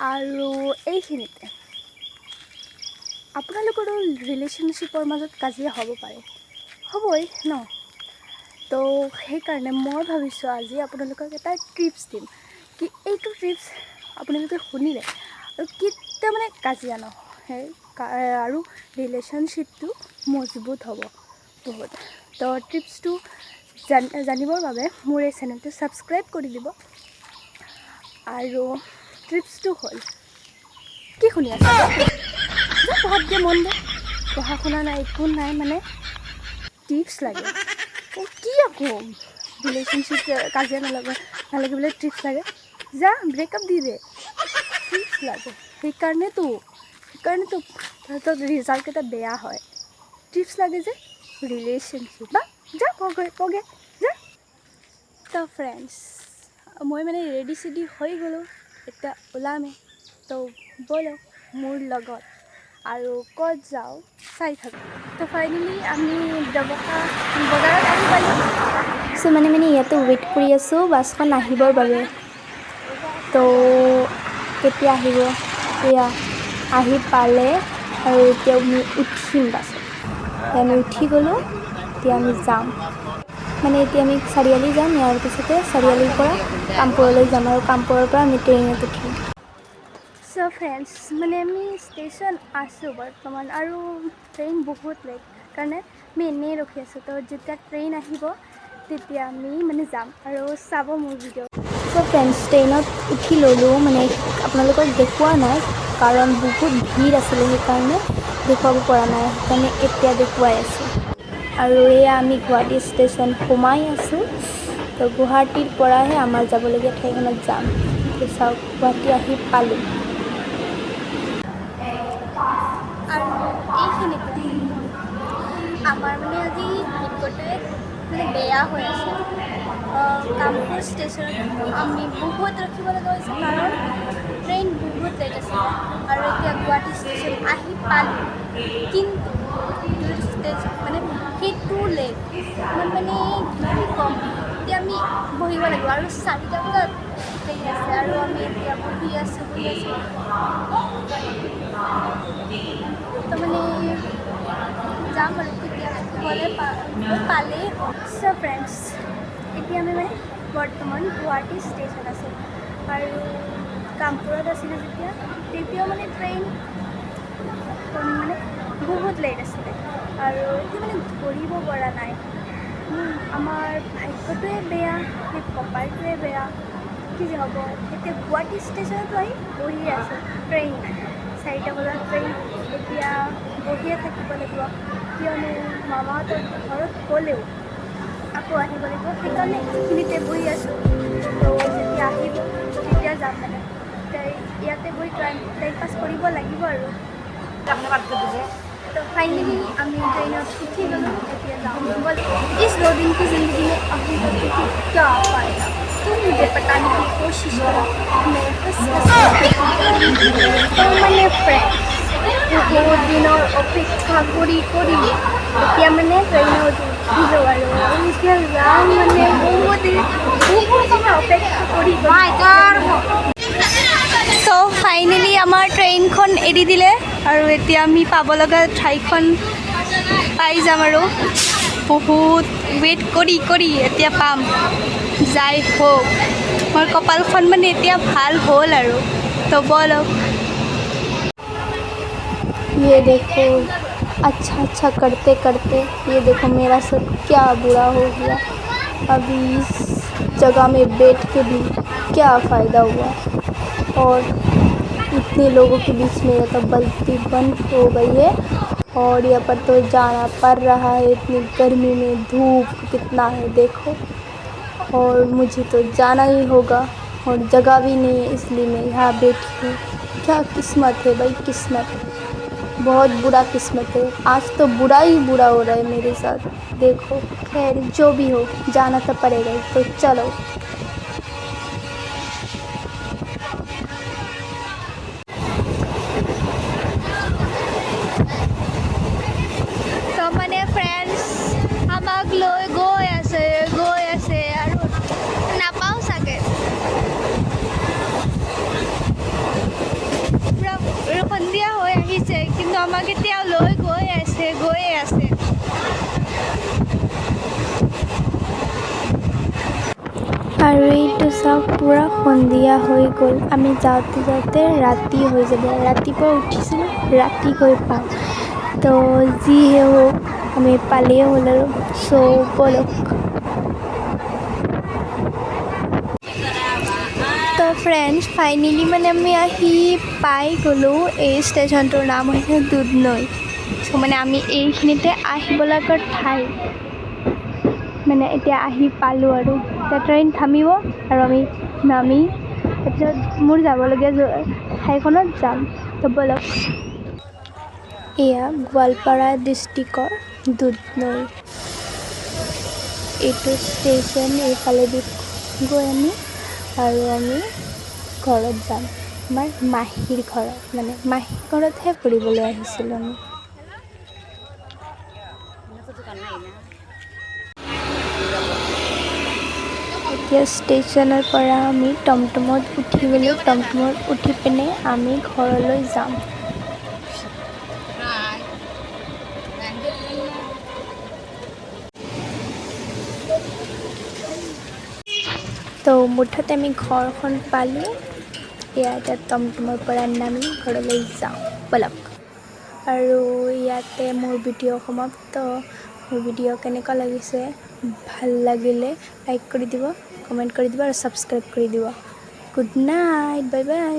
আৰু এইখিনিতে আপোনালোকৰো ৰিলেশ্যনশ্বিপৰ মাজত কাজিয়া হ'ব পাৰে, হ'বই ন। তো সেইকাৰণে মই ভাবিছোঁ আজি আপোনালোকক এটা টিপছ দিম কি এইটো টিপছ আপোনালোকে শুনিলে আৰু কেতিয়া মানে কাজিয়া নহয় আৰু ৰিলেশ্যনশ্বিপটো মজবুত হ'ব বহুত। তো টিপছটো জানিবৰ বাবে মোৰ এই চেনেলটো ছাবস্ক্ৰাইব কৰি দিব। আৰু টিপছটো হ'ল কি শুনি আছে যে পঢ়াত দিয়ে মন দে, পঢ়া শুনা নাই একো নাই মানে টিপছ লাগে। কি আকৌ ৰিলেশ্যনশ্বিপ কাজিয়া নালাগিবলৈ টিপছ লাগে, যা ব্ৰেকআপ দি দে, টিপছ লাগে। সেইকাৰণেতো তাহাঁতৰ ৰিজাল্টকেইটা বেয়া হয়, টিপছ লাগে যে ৰিলেশ্যনশ্বিপ বা যা পগে যা। তো ফ্ৰেণ্ডছ মই মানে ৰেডি চেডি হৈ গ'লোঁ, এতিয়া ওলামেই। তো ব'লক মোৰ লগত আৰু ক'ত যাওঁ চাই থাকোঁ। তো ফাইনেলি আমি বজাৰত আহি পালোঁ। চ' মানে ইয়াতে ৱেইট কৰি আছোঁ বাছখন আহিবৰ বাবে। তো কেতিয়া আহিব এয়া আহি পালে আৰু এতিয়া আমি উঠিম বাছত। আমি উঠি গ'লোঁ, এতিয়া আমি যাম মানে এতিয়া আমি চাৰিআলি যাম, ইয়াৰ পিছতে চাৰিআলিৰ পৰা কামপুৰলৈ যাম আৰু কামপুৰৰ পৰা আমি ট্ৰেইনত উঠিম। চ' ফ্ৰেণ্ডছ মানে আমি ষ্টেচন আছোঁ বৰ্তমান আৰু ট্ৰেইন বহুত লেট কাৰণে আমি এনেই ৰখি আছোঁ। তো যেতিয়া ট্ৰেইন আহিব তেতিয়া আমি মানে যাম আৰু চাব মোৰ ভিডিঅ'। চ' ফ্ৰেণ্ডছ ট্ৰেইনত উঠি ল'লোঁ, মানে আপোনালোকক দেখুওৱা নাই কাৰণ বহুত ভিৰ আছিলে, সেইকাৰণে দেখুৱাব পৰা নাই, সেইকাৰণে এতিয়া দেখুৱাই আছোঁ। আৰু এয়া আমি গুৱাহাটী ষ্টেচন সোমাই আছোঁ। তো গুৱাহাটীৰ পৰাহে আমাৰ যাবলগীয়া ঠাইখনত যাম। তো চাওক গুৱাহাটী আহি পালোঁ আৰু এইখিনিতে আমাৰ মানে আজি ভাগ্যটোৱে মানে বেয়া হৈ আছে। কামপুৰ ষ্টেচনত আমি বহুত ৰখিব লগা হৈছে কাৰণ ট্ৰেইন বহুত লেট আছিলে আৰু এতিয়া গুৱাহাটী ষ্টেচন আহি পালোঁ, কিন্তু মানে সেইটো লেট মই মানে কি ক'ম, এতিয়া আমি বহিব লাগিব আৰু 4টা বজাত ট্ৰেইন আছে আৰু আমি এতিয়া বহি আছোঁ। তো মানে যাম আৰু কেতিয়া গ'লে পালেই হ'ল। চ' ফ্ৰেণ্ডছ এতিয়া আমি মানে বৰ্তমান গুৱাহাটী ষ্টেচন আছোঁ আৰু কামপুৰত আছিলোঁ তেতিয়াও মানে ট্ৰেইন মানে বহুত লেট আছিলে আৰু এতিয়া মানে ধৰিব পৰা নাই। আমাৰ ভাগ্যটোৱে বেয়া নে কপালটোৱে বেয়া, কি যে হ'ব। এতিয়া গুৱাহাটী ষ্টেচনতো আহি বহি আছোঁ, ট্ৰেইন নাই, 4টা বজাত ট্ৰেইন, এতিয়া বহিয়ে থাকিব লাগিব কিয়নো মামাহঁতৰ ঘৰত গ'লেও আকৌ আহিব লাগিব, সেইকাৰণে এইখিনিতে বহি আছোঁ। তো যেতিয়া আহিব তেতিয়া যাম মানে ইয়াতে বহি টাইম পাছ কৰিব লাগিব আৰু। तो फाइनली আমি ট্রেনত উঠি গ'লোঁ, এতিয়া যাওঁ। বল इस 2 दिन की ज़िंदगी में अभी तक कि क्या पाया तुम मुझे पटाने की कोशिश करो, मैं हंस तो মানে ফ্ৰেণ্ডছ বহুত দিনৰ অপেক্ষা কৰি এতিয়া মানে ট্ৰেইনত উঠিলোঁ আৰু এতিয়া যাম মানে বহুত সময় অপেক্ষা কৰি তো ফাইনেলি আমাৰ ট্ৰেইনখন এৰি দিলে আৰু এতিয়া আমি পাব লগা ঠাইখন পাই যাম আৰু বহুত ৱেইট কৰি এতিয়া পাম। যাই হোক মোৰ কপালখন মানে এতিয়া ভাল হ'ল আৰু। তো বলক ये देखो अच्छा करते करते ये देखो मेरा सब क्या बुरा हो गया। अभी इस जगह में बैठ के भी क्या फ़ायदा हुआ और इतने लोगों के बीच में ये तो गलती बंद हो गई है और यहाँ पर तो जाना पड़ रहा है। इतनी गर्मी में धूप कितना है देखो, और मुझे तो जाना ही होगा और जगह भी नहीं है, इसलिए मैं यहाँ बैठी हूँ। क्या किस्मत है भाई, किस्मत बहुत बुरा किस्मत है। आज तो बुरा ही बुरा हो रहा है मेरे साथ। देखो खैर जो भी हो जाना तो पड़ेगा ही, तो चलो। তো মানে ফ্ৰেণ্ডছ আমাক লৈ গৈ আছে আৰু নাপাওঁ চাগে। আমাক এতিয়া লৈ গৈ আছে গৈয়ে আছে। আৰু এইটো চাওক পূৰা সন্ধিয়া হৈ গ'ল। আমি যাওঁতে যাওঁতে ৰাতি হৈ যাব। ৰাতিপুৱা উঠিছিলোঁ, ৰাতি গৈ পাম। তো যিহে হওক আমি পালেই হ'ল আৰু। চ' ব'লক। তো ফ্ৰেণ্ডছ ফাইনেলি মানে আমি আহি পাই গ'লোঁ। এই ষ্টেচনটোৰ নাম হৈছে দুধনৈ। চ' মানে আমি এইখিনিতে আহিব লগা ঠাই মানে এতিয়া আহি পালোঁ আৰু। এতিয়া ট্ৰেইন থামিব আৰু আমি নামি তাৰপিছত মোৰ যাবলগীয়া ঠাইখনত যাম। তো ব'লক। এয়া গোৱালপাৰা ডিষ্ট্ৰিক্টৰ দুধনৈ। এইটো ষ্টেচন এইফালেদি গৈ আমি আৰু আমি ঘৰত যাম। আমাৰ মাহীৰ ঘৰত মানে মাহীৰ ঘৰতহে ফুৰিবলৈ আহিছিলোঁ আমি। এতিয়া ষ্টেচনৰ পৰা আমি টমটমত উঠি গ'লোঁ। টমটমত উঠি পিনে আমি ঘৰলৈ যাম। তো মুঠতে আমি ঘৰখন পালোঁ। এয়া এতিয়া টমটমৰ পৰা নামি ঘৰলৈ যাওঁ ব'লক। আৰু ইয়াতে মোৰ ভিডিঅ' সমাপ্ত। মোৰ ভিডিঅ' কেনেকুৱা লাগিছে, ভাল লাগিলে লাইক কৰি দিব, কমেণ্ট কৰি দিব আৰু ছাবস্ক্ৰাইব কৰি দিব। Good night, bye bye.